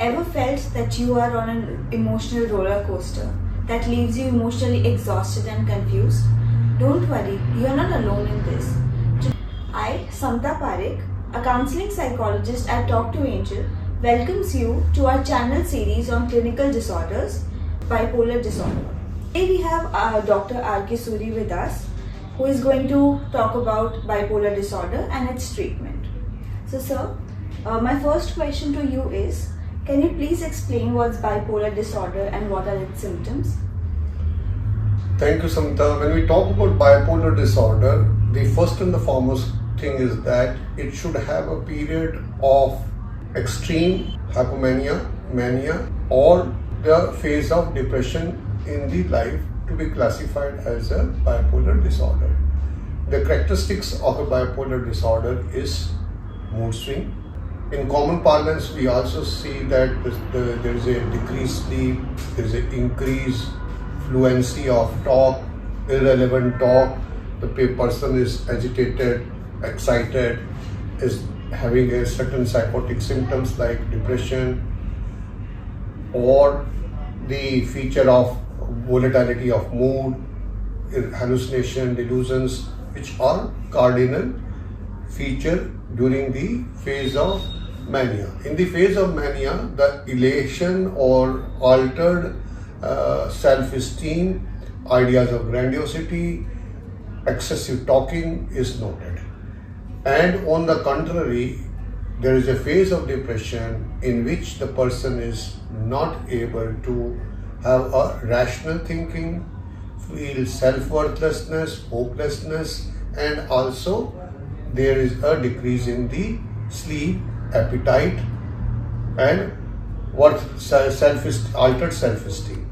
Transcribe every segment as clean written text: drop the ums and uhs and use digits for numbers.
Ever felt that you are on an emotional roller coaster that leaves you emotionally exhausted and confused? Don't worry, you are not alone in this. I, Samta Parekh, a counseling psychologist at TalktoAngel, welcomes you to our channel series on clinical disorders, bipolar disorder. Today we have Dr. R.K. Suri with us, who is going to talk about bipolar disorder and its treatment. So sir, my first question to you is, can you please explain what's bipolar disorder and what are its symptoms? Thank you, Samta. When we talk about bipolar disorder, the first and the foremost thing is that it should have a period of extreme hypomania, mania, or the phase of depression in the life to be classified as a bipolar disorder. The characteristics of a bipolar disorder is mood swing. In common parlance, we also see that there is a decreased sleep, there is an increased fluency of talk, irrelevant talk, the person is agitated, excited, is having a certain psychotic symptoms like depression, or the feature of volatility of mood, hallucination, delusions, which are cardinal feature during the phase of mania. In the phase of mania, the elation or altered self-esteem, ideas of grandiosity, excessive talking is noted. And on the contrary, there is a phase of depression in which the person is not able to have a rational thinking, feel self-worthlessness, hopelessness, and also there is a decrease in the sleep, appetite, and altered self-esteem.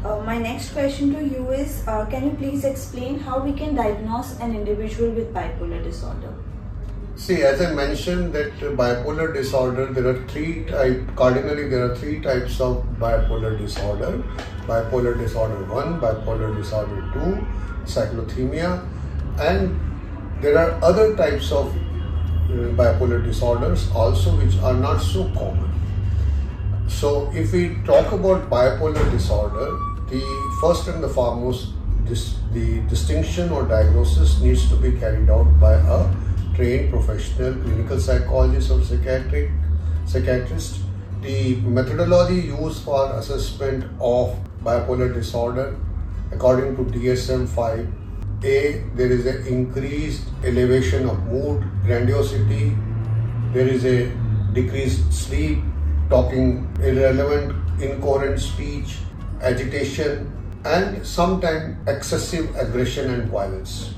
My next question to you is, can you please explain how we can diagnose an individual with bipolar disorder? See, as I mentioned that bipolar disorder, cardinally there are three types of bipolar disorder. Bipolar disorder 1, bipolar disorder 2, cyclothymic, and there are other types of bipolar disorders also which are not so common. So if we talk about bipolar disorder, the first and the foremost, the distinction or diagnosis needs to be carried out by a trained professional clinical psychologist or psychiatrist. The methodology used for assessment of bipolar disorder, according to DSM-5, there is an increased elevation of mood, grandiosity, there is a decreased sleep, talking irrelevant, incoherent speech, agitation, and sometimes excessive aggression and violence.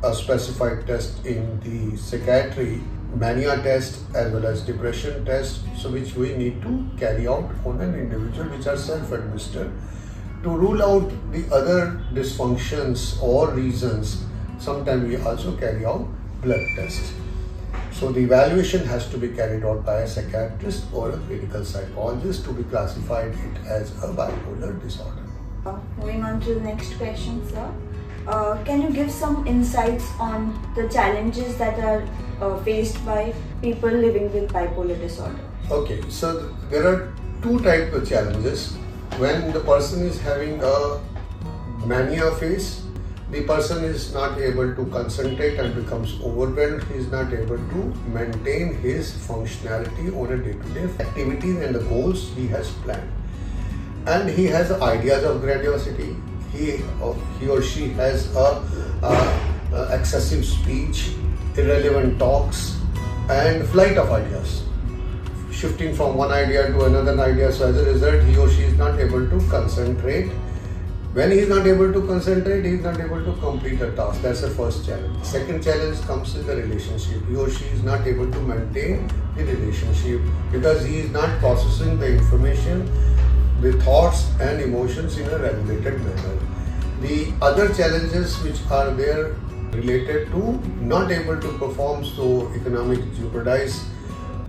A specified test in the psychiatry, mania test as well as depression test, so which we need to carry out on an individual, which are self-administered. To rule out the other dysfunctions or reasons, sometimes we also carry out blood tests. So the evaluation has to be carried out by a psychiatrist or a clinical psychologist to be classified it as a bipolar disorder. Moving on to the next question, sir. Can you give some insights on the challenges that are faced by people living with bipolar disorder? Okay, so there are two types of challenges. When the person is having a mania phase, the person is not able to concentrate and becomes overwhelmed. He is not able to maintain his functionality on a day-to-day activities and the goals he has planned. And he has ideas of grandiosity. He or she has excessive speech, irrelevant talks, and flight of ideas, shifting from one idea to another idea. So as a result, he or she is not able to concentrate. When he is not able to concentrate, he is not able to complete a task. That's the first challenge. Second challenge comes with the relationship. He or she is not able to maintain the relationship because he is not processing the information, the thoughts and emotions in a regulated manner. The other challenges which are there related to not able to perform, so economic jeopardize,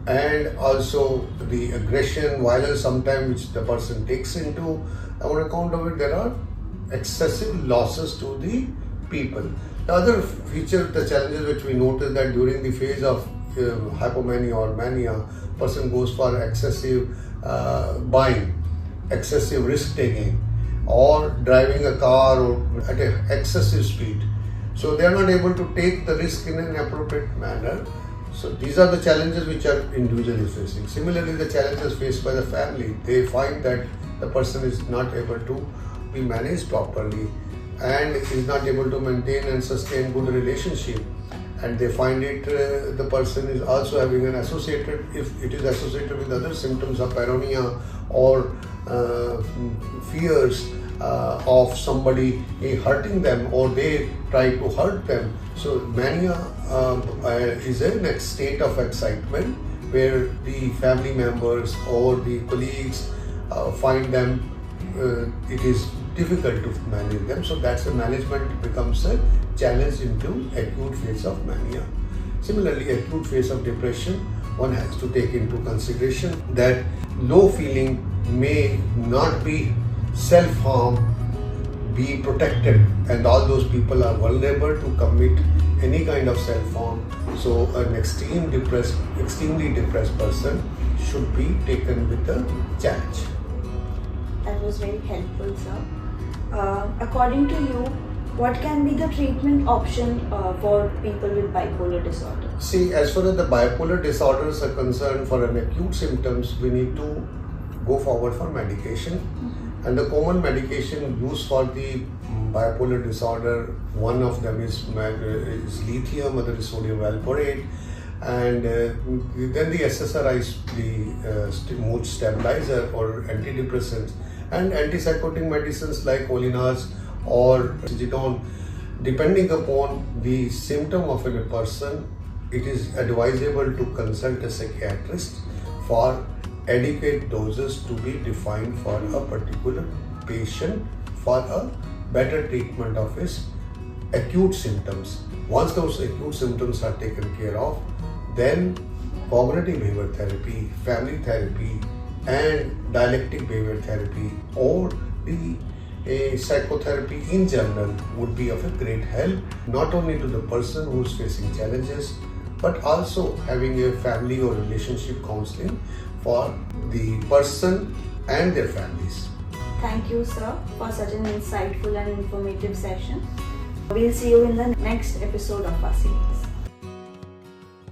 and also the aggression, violence sometimes which the person takes into. On account of it, there are excessive losses to the people. The other feature, the challenges which we notice that during the phase of hypomania or mania, person goes for excessive buying, excessive risk taking, or driving a car or at an excessive speed. So they are not able to take the risk in an appropriate manner. So these are the challenges which are individually facing. Similarly, the challenges faced by the family, they find that the person is not able to be managed properly and is not able to maintain and sustain good relationship. And they find it, the person is also having an associated, if it is associated with other symptoms of paranoia or fears of somebody hurting them, or they try to hurt them. So mania is a next state of excitement where the family members or the colleagues find them, it is difficult to manage them. So that's the management becomes a challenge into acute phase of mania. Similarly, acute phase of depression, one has to take into consideration that low feeling may not be self-harm, be protected, and all those people are vulnerable to commit any kind of self-harm. So an extremely depressed person should be taken with a challenge. That was very helpful, sir. According to you, what can be the treatment option for people with bipolar disorder? See, as far as the bipolar disorders are concerned, for an acute symptoms, we need to go forward for medication. And the common medication used for the bipolar disorder, one of them is lithium, other is sodium valproate, and then the SSRIs, the mood stabilizer or antidepressants, and antipsychotic medicines like Olinas or Acetone. Depending upon the symptom of a person, it is advisable to consult a psychiatrist for adequate doses to be defined for a particular patient for a better treatment of his acute symptoms. Once those acute symptoms are taken care of, then cognitive behavior therapy, family therapy, and dialectic behavior therapy, or the psychotherapy in general would be of a great help, not only to the person who is facing challenges, but also having a family or relationship counseling for the person and their families. Thank you, sir, for such an insightful and informative session. We'll see you in the next episode of our series.